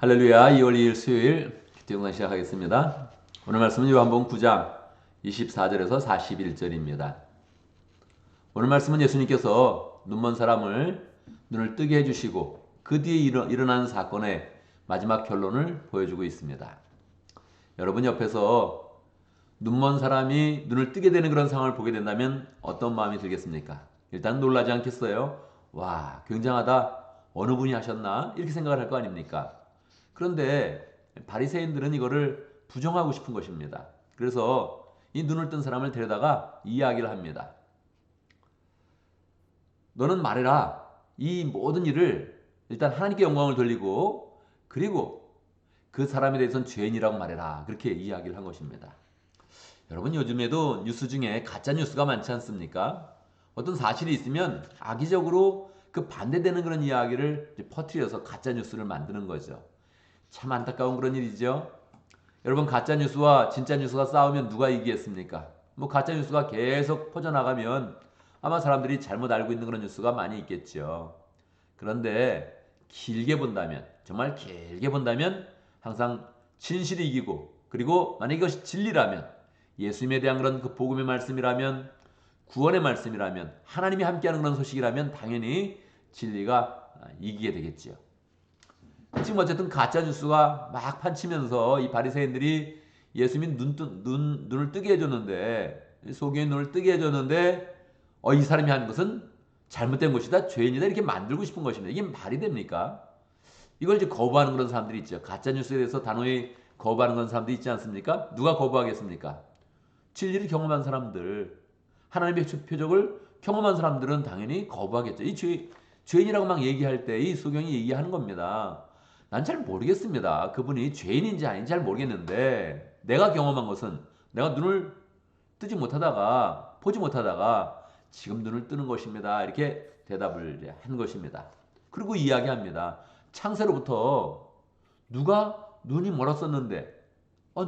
할렐루야. 2월 2일 수요일 기도영상 시작하겠습니다. 오늘 말씀은 요한복음 9장 24절에서 41절입니다. 오늘 말씀은 예수님께서 눈먼 사람을 눈을 뜨게 해주시고 그 뒤에 일어나는 사건의 마지막 결론을 보여주고 있습니다. 여러분 옆에서 눈먼 사람이 눈을 뜨게 되는 그런 상황을 보게 된다면 어떤 마음이 들겠습니까? 일단 놀라지 않겠어요? 와, 굉장하다. 어느 분이 하셨나? 이렇게 생각을 할 거 아닙니까? 그런데 바리새인들은 이거를 부정하고 싶은 것입니다. 그래서 이 눈을 뜬 사람을 데려다가 이야기를 합니다. 너는 말해라. 이 모든 일을 일단 하나님께 영광을 돌리고 그리고 그 사람에 대해서는 죄인이라고 말해라. 그렇게 이야기를 한 것입니다. 여러분 요즘에도 뉴스 중에 가짜 뉴스가 많지 않습니까? 어떤 사실이 있으면 악의적으로 그 반대되는 그런 이야기를 퍼뜨려서 가짜 뉴스를 만드는 거죠. 참 안타까운 그런 일이죠. 여러분 가짜 뉴스와 진짜 뉴스가 싸우면 누가 이기겠습니까? 뭐 가짜 뉴스가 계속 퍼져나가면 아마 사람들이 잘못 알고 있는 그런 뉴스가 많이 있겠죠. 그런데 길게 본다면 정말 길게 본다면 항상 진실이 이기고 그리고 만약 이것이 진리라면 예수님에 대한 그런 그 복음의 말씀이라면 구원의 말씀이라면 하나님이 함께하는 그런 소식이라면 당연히 진리가 이기게 되겠지요. 지금 어쨌든 가짜 뉴스가 막 판치면서 이 바리새인들이 예수님 눈을 뜨게 해줬는데 소경의 눈을 뜨게 해줬는데 이 사람이 하는 것은 잘못된 것이다 죄인이다 이렇게 만들고 싶은 것입니다. 이게 말이 됩니까? 이걸 이제 거부하는 그런 사람들이 있죠. 가짜 뉴스에 대해서 단호히 거부하는 그런 사람들이 있지 않습니까? 누가 거부하겠습니까? 진리를 경험한 사람들, 하나님의 표적을 경험한 사람들은 당연히 거부하겠죠. 죄인이라고 막 얘기할 때 이 소경이 얘기하는 겁니다. 난 잘 모르겠습니다. 그분이 죄인인지 아닌지 잘 모르겠는데 내가 경험한 것은 내가 눈을 뜨지 못하다가 보지 못하다가 지금 눈을 뜨는 것입니다. 이렇게 대답을 한 것입니다. 그리고 이야기합니다. 창세로부터 누가 눈이 멀었었는데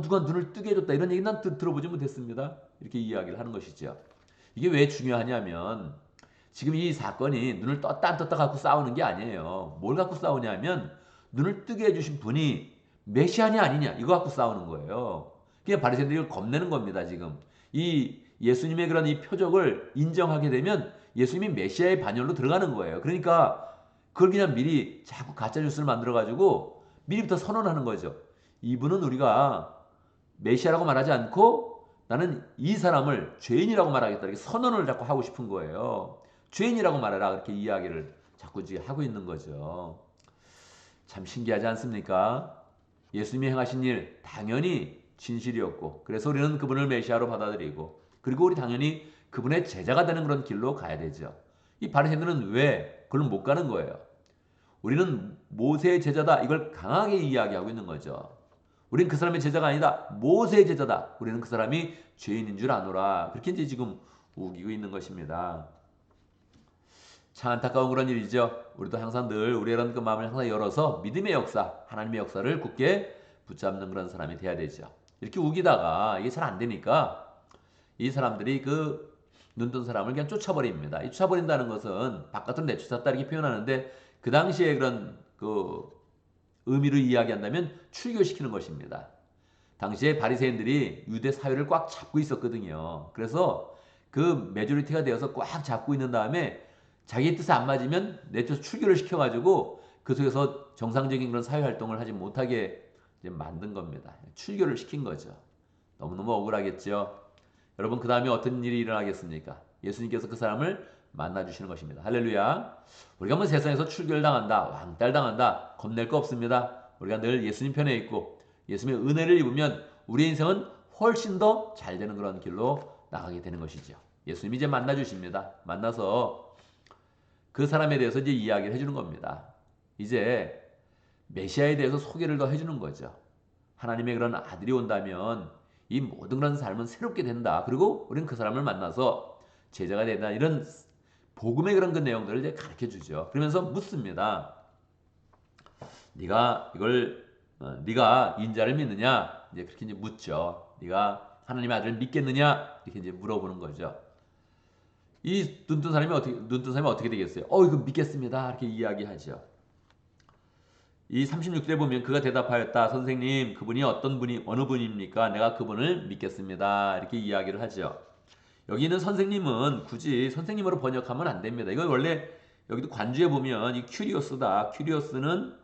누가 눈을 뜨게 해줬다 이런 얘기 난 들어보지 못했습니다. 이렇게 이야기를 하는 것이죠. 이게 왜 중요하냐면 지금 이 사건이 눈을 떴다 안 떴다 갖고 싸우는 게 아니에요. 뭘 갖고 싸우냐면 눈을 뜨게 해주신 분이 메시아냐 아니냐 이거 갖고 싸우는 거예요. 그냥 바리새인들이 겁내는 겁니다. 지금 이 예수님의 그런 이 표적을 인정하게 되면 예수님이 메시아의 반열로 들어가는 거예요. 그러니까 그걸 그냥 미리 자꾸 가짜 뉴스를 만들어 가지고 미리부터 선언하는 거죠. 이분은 우리가 메시아라고 말하지 않고 나는 이 사람을 죄인이라고 말하겠다 이렇게 선언을 자꾸 하고 싶은 거예요. 죄인이라고 말해라 그렇게 이야기를 자꾸 지금 하고 있는 거죠. 참 신기하지 않습니까? 예수님이 행하신 일 당연히 진실이었고 그래서 우리는 그분을 메시아로 받아들이고 그리고 우리 당연히 그분의 제자가 되는 그런 길로 가야 되죠. 이 바리새인들은 왜 그걸 못 가는 거예요? 우리는 모세의 제자다 이걸 강하게 이야기하고 있는 거죠. 우리는 그 사람의 제자가 아니다. 모세의 제자다. 우리는 그 사람이 죄인인 줄 아노라. 그렇게 이제 지금 우기고 있는 것입니다. 참 안타까운 그런 일이죠. 우리도 항상 늘 우리의 그런 그 마음을 항상 열어서 믿음의 역사, 하나님의 역사를 굳게 붙잡는 그런 사람이 돼야 되죠. 이렇게 우기다가 이게 잘 안 되니까 이 사람들이 그 눈뜬 사람을 그냥 쫓아버립니다. 이 쫓아버린다는 것은 바깥으로 내쫓았다 이렇게 표현하는데 그 당시에 그런 그 의미를 이야기한다면 출교시키는 것입니다. 당시에 바리새인들이 유대 사회를 꽉 잡고 있었거든요. 그래서 그 메조리티가 되어서 꽉 잡고 있는 다음에 자기 뜻에 안 맞으면 내쫓아 출교를 시켜가지고 그 속에서 정상적인 그런 사회 활동을 하지 못하게 이제 만든 겁니다. 출교를 시킨 거죠. 너무너무 억울하겠죠. 여러분 그 다음에 어떤 일이 일어나겠습니까? 예수님께서 그 사람을 만나주시는 것입니다. 할렐루야. 우리가 뭐 세상에서 출교를 당한다, 왕따를 당한다, 겁낼 거 없습니다. 우리가 늘 예수님 편에 있고 예수님의 은혜를 입으면 우리 인생은 훨씬 더 잘 되는 그런 길로 나가게 되는 것이죠. 예수님이 이제 만나주십니다. 만나서 그 사람에 대해서 이제 이야기를 해주는 겁니다. 이제 메시아에 대해서 소개를 더 해주는 거죠. 하나님의 그런 아들이 온다면 이 모든 그런 삶은 새롭게 된다. 그리고 우리는 그 사람을 만나서 제자가 된다. 이런 복음의 그런 그 내용들을 이제 가르쳐 주죠. 그러면서 묻습니다. 네가 인자를 믿느냐? 이제 그렇게 이제 묻죠. 네가 하나님의 아들을 믿겠느냐? 이렇게 이제 물어보는 거죠. 이 눈뜬 사람이 어떻게 되겠어요? 이거 믿겠습니다. 이렇게 이야기하죠. 이 36절에 보면 그가 대답하였다. 선생님, 그분이 어느 분입니까? 내가 그분을 믿겠습니다. 이렇게 이야기를 하죠. 여기 있는 선생님은 굳이 선생님으로 번역하면 안 됩니다. 이거 원래 여기도 관주에 보면 이 큐리오스다. 큐리오스는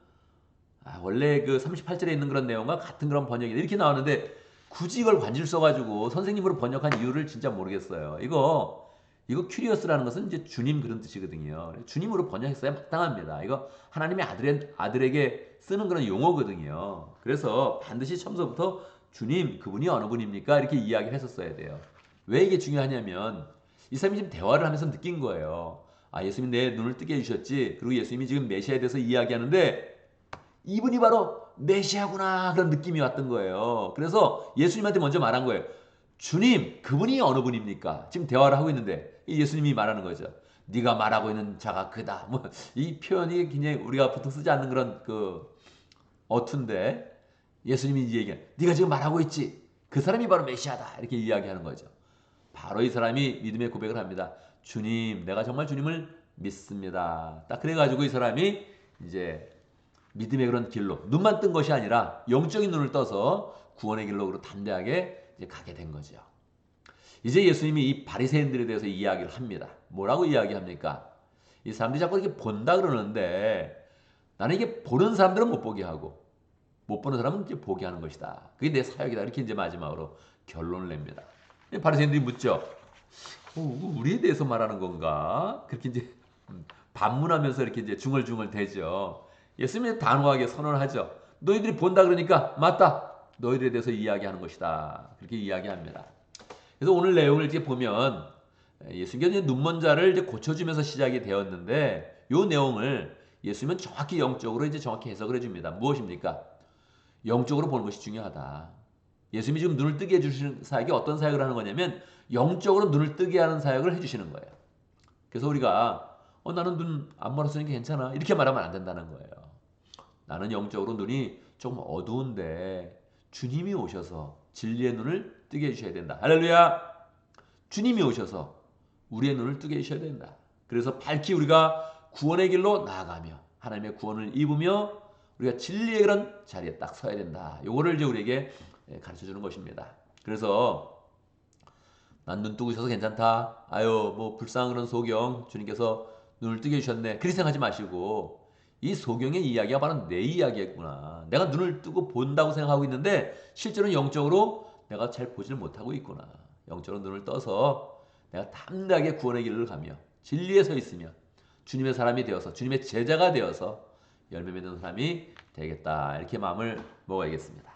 원래 그 38절에 있는 그런 내용과 같은 그런 번역이 이렇게 나오는데 굳이 이걸 관주를 써가지고 선생님으로 번역한 이유를 진짜 모르겠어요. 이거 큐리오스라는 것은 이제 주님 그런 뜻이거든요. 주님으로 번역했어야 마땅합니다. 이거 하나님의 아들에게 쓰는 그런 용어거든요. 그래서 반드시 처음부터 주님 그분이 어느 분입니까? 이렇게 이야기를 했었어야 돼요. 왜 이게 중요하냐면 이 사람이 지금 대화를 하면서 느낀 거예요. 예수님이 내 눈을 뜨게 해주셨지. 그리고 예수님이 지금 메시아에 대해서 이야기하는데 이분이 바로 메시아구나 그런 느낌이 왔던 거예요. 그래서 예수님한테 먼저 말한 거예요. 주님, 그분이 어느 분입니까? 지금 대화를 하고 있는데 예수님이 말하는 거죠. 네가 말하고 있는 자가 그다. 뭐 이 표현이 굉장히 우리가 보통 쓰지 않는 그런 어투인데 예수님이 이제 얘기해. 네가 지금 말하고 있지. 그 사람이 바로 메시아다. 이렇게 이야기하는 거죠. 바로 이 사람이 믿음의 고백을 합니다. 주님, 내가 정말 주님을 믿습니다. 딱 그래가지고 이 사람이 이제 믿음의 그런 길로 눈만 뜬 것이 아니라 영적인 눈을 떠서 구원의 길로 담대하게 이제 가게 된 거죠. 이제 예수님이 이 바리새인들에 대해서 이야기를 합니다. 뭐라고 이야기합니까? 이 사람들이 자꾸 이렇게 본다 그러는데 나는 이게 보는 사람들은 못 보게 하고 못 보는 사람은 이제 보게 하는 것이다. 그게 내 사역이다. 이렇게 이제 마지막으로 결론을 냅니다. 바리새인들이 묻죠. 우리에 대해서 말하는 건가? 그렇게 이제 반문하면서 이렇게 이제 중얼중얼 대죠. 예수님이 단호하게 선언을 하죠. 너희들이 본다 그러니까 맞다. 너희들에 대해서 이야기하는 것이다. 그렇게 이야기합니다. 그래서 오늘 내용을 이렇게 보면 예수님께서 눈먼 자를 이제 고쳐주면서 시작이 되었는데 이 내용을 예수님은 정확히 영적으로 이제 정확히 해석을 해줍니다. 무엇입니까? 영적으로 보는 것이 중요하다. 예수님이 지금 눈을 뜨게 해주시는 사역이 어떤 사역을 하는 거냐면 영적으로 눈을 뜨게 하는 사역을 해주시는 거예요. 그래서 우리가 나는 눈 안 멀었으니까 괜찮아 이렇게 말하면 안 된다는 거예요. 나는 영적으로 눈이 조금 어두운데 주님이 오셔서 진리의 눈을 뜨게 해주셔야 된다. 할렐루야! 주님이 오셔서 우리의 눈을 뜨게 해주셔야 된다. 그래서 밝히 우리가 구원의 길로 나아가며 하나님의 구원을 입으며 우리가 진리의 그런 자리에 딱 서야 된다. 요거를 이제 우리에게 가르쳐주는 것입니다. 그래서 난 눈 뜨고 있어서 괜찮다. 뭐 불쌍한 그런 소경 주님께서 눈을 뜨게 해주셨네. 그렇게 생각하지 마시고 이 소경의 이야기가 바로 내 이야기였구나. 내가 눈을 뜨고 본다고 생각하고 있는데 실제로는 영적으로 내가 잘 보지를 못하고 있구나. 영적으로 눈을 떠서 내가 담대하게 구원의 길을 가며 진리에 서 있으며 주님의 사람이 되어서 주님의 제자가 되어서 열매 맺는 사람이 되겠다. 이렇게 마음을 먹어야겠습니다.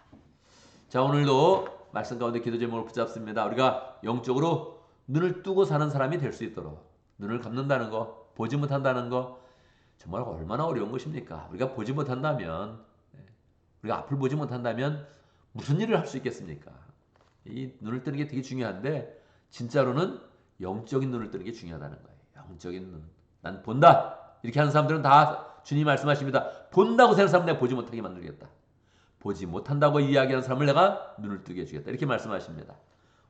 자, 오늘도 말씀 가운데 기도 제목을 붙잡습니다. 우리가 영적으로 눈을 뜨고 사는 사람이 될 수 있도록 눈을 감는다는 거, 보지 못한다는 거 정말 얼마나 어려운 것입니까? 우리가 보지 못한다면 우리가 앞을 보지 못한다면 무슨 일을 할 수 있겠습니까? 이 눈을 뜨는 게 되게 중요한데 진짜로는 영적인 눈을 뜨는 게 중요하다는 거예요. 영적인 눈. 난 본다. 이렇게 하는 사람들은 다 주님 말씀하십니다. 본다고 생각하는 사람은 내가 보지 못하게 만들겠다. 보지 못한다고 이야기하는 사람을 내가 눈을 뜨게 해주겠다. 이렇게 말씀하십니다.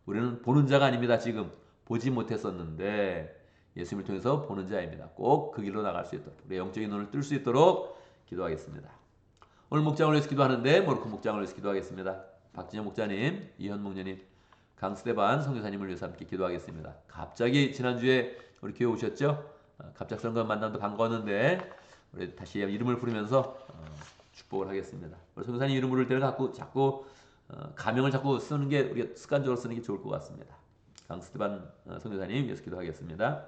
우리는 보는 자가 아닙니다. 지금 보지 못했었는데 예수님을 통해서 보는 자입니다. 꼭 그 길로 나갈 수 있도록 우리 영적인 눈을 뜰 수 있도록 기도하겠습니다. 오늘 목장을 위해서 기도하는데 모로코 목장을 위해서 기도하겠습니다. 박진영 목자님, 이현 목녀님, 강스테반 선교사님을 위해서 함께 기도하겠습니다. 갑자기 지난주에 우리 교회 오셨죠? 갑작스러운 만남도 반가웠는데 우리 다시 이름을 부르면서 축복을 하겠습니다. 우리 선교사님 이름 부를 때는 자꾸 가명을 자꾸 쓰는 게 우리가 습관적으로 쓰는 게 좋을 것 같습니다. 강스테반 선교사님 위해서 기도하겠습니다.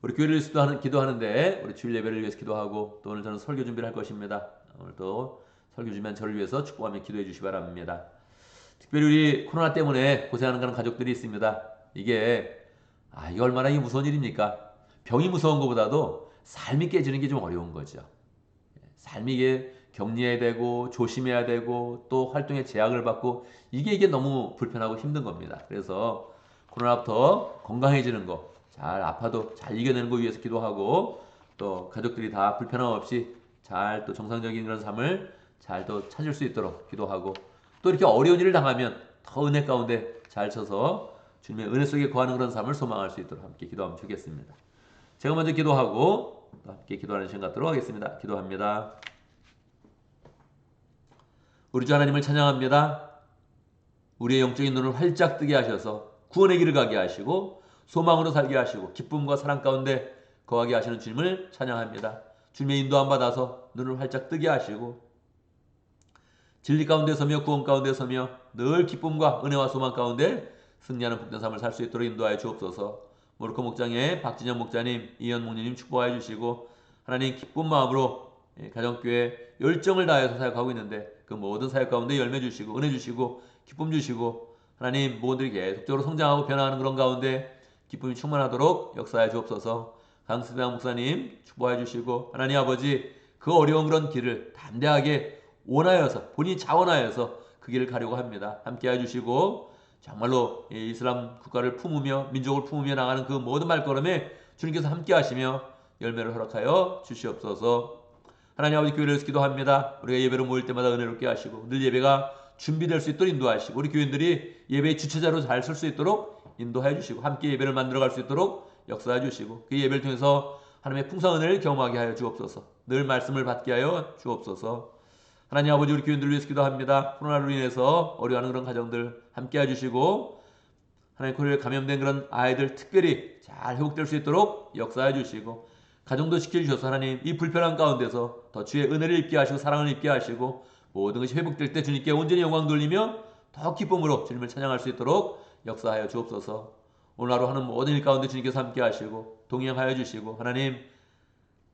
우리 교회를 위해서 기도하는데 우리 주일 예배를 위해서 기도하고 또 오늘 저는 설교 준비를 할 것입니다. 오늘 또 설교 준비한 저를 위해서 축복하며 기도해 주시기 바랍니다. 특별히 우리 코로나 때문에 고생하는 그런 가족들이 있습니다. 이게 얼마나 무서운 일입니까? 병이 무서운 것보다도 삶이 깨지는 게 좀 어려운 거죠. 삶이 이게 격리해야 되고 조심해야 되고 또 활동에 제약을 받고 이게 너무 불편하고 힘든 겁니다. 그래서 코로나부터 건강해지는 거, 잘 아파도 잘 이겨내는 거 위해서 기도하고 또 가족들이 다 불편함 없이 잘 또 정상적인 그런 삶을 잘 또 찾을 수 있도록 기도하고 또 이렇게 어려운 일을 당하면 더 은혜 가운데 잘 서서 주님의 은혜 속에 거하는 그런 삶을 소망할 수 있도록 함께 기도하면 좋겠습니다. 제가 먼저 기도하고 또 함께 기도하는 시간 갖도록 하겠습니다. 기도합니다. 우리 주 하나님을 찬양합니다. 우리의 영적인 눈을 활짝 뜨게 하셔서 구원의 길을 가게 하시고 소망으로 살게 하시고 기쁨과 사랑 가운데 거하게 하시는 주님을 찬양합니다. 주님의 인도함 받아서 눈을 활짝 뜨게 하시고 진리 가운데 서며 구원 가운데 서며 늘 기쁨과 은혜와 소망 가운데 승리하는 복된 삶을 살 수 있도록 인도하여 주옵소서. 모로코 목장의 박진영 목자님, 이현 목사님 축복하여 주시고 하나님 기쁜 마음으로 가정교회 열정을 다해서 사역하고 있는데 그 모든 사역 가운데 열매 주시고 은혜 주시고 기쁨 주시고 하나님 모두들이 계속적으로 성장하고 변화하는 그런 가운데 기쁨이 충만하도록 역사해 주옵소서. 강수병 목사님 축복해 주시고 하나님 아버지 그 어려운 그런 길을 담대하게 원하여서 본인이 자원하여서 그 길을 가려고 합니다. 함께 해주시고 정말로 이슬람 국가를 품으며 민족을 품으며 나가는 그 모든 발걸음에 주님께서 함께 하시며 열매를 허락하여 주시옵소서. 하나님 아버지 교회를 위해서 기도합니다. 우리가 예배로 모일 때마다 은혜롭게 하시고 늘 예배가 준비될 수 있도록 인도하시고 우리 교인들이 예배의 주체자로 잘 설 수 있도록 인도해 주시고 함께 예배를 만들어갈 수 있도록 역사해 주시고 그 예배를 통해서 하나님의 풍성한 은혜를 경험하게 하여 주옵소서. 늘 말씀을 받게 하여 주옵소서. 하나님 아버지 우리 교인들을 위해서 기도합니다. 코로나로 인해서 어려워하는 그런 가정들 함께 해주시고 하나님 코로나에 감염된 그런 아이들 특별히 잘 회복될 수 있도록 역사해 주시고 가정도 지켜주셔서 하나님 이 불편한 가운데서 더 주의 은혜를 입게 하시고 사랑을 입게 하시고 모든 것이 회복될 때 주님께 온전히 영광 돌리며 더 기쁨으로 주님을 찬양할 수 있도록 역사하여 주옵소서. 오늘 하루 하는 모든 일 가운데 주님께서 함께 하시고 동행하여 주시고 하나님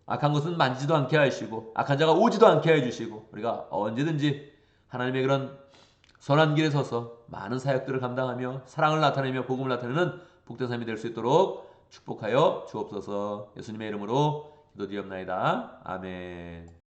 악한 것은 만지도 않게 하시고 악한 자가 오지도 않게 해주시고 우리가 언제든지 하나님의 그런 선한 길에 서서 많은 사역들을 감당하며 사랑을 나타내며 복음을 나타내는 복된 삶이 될 수 있도록 축복하여 주옵소서. 예수님의 이름으로 기도드리옵나이다. 아멘.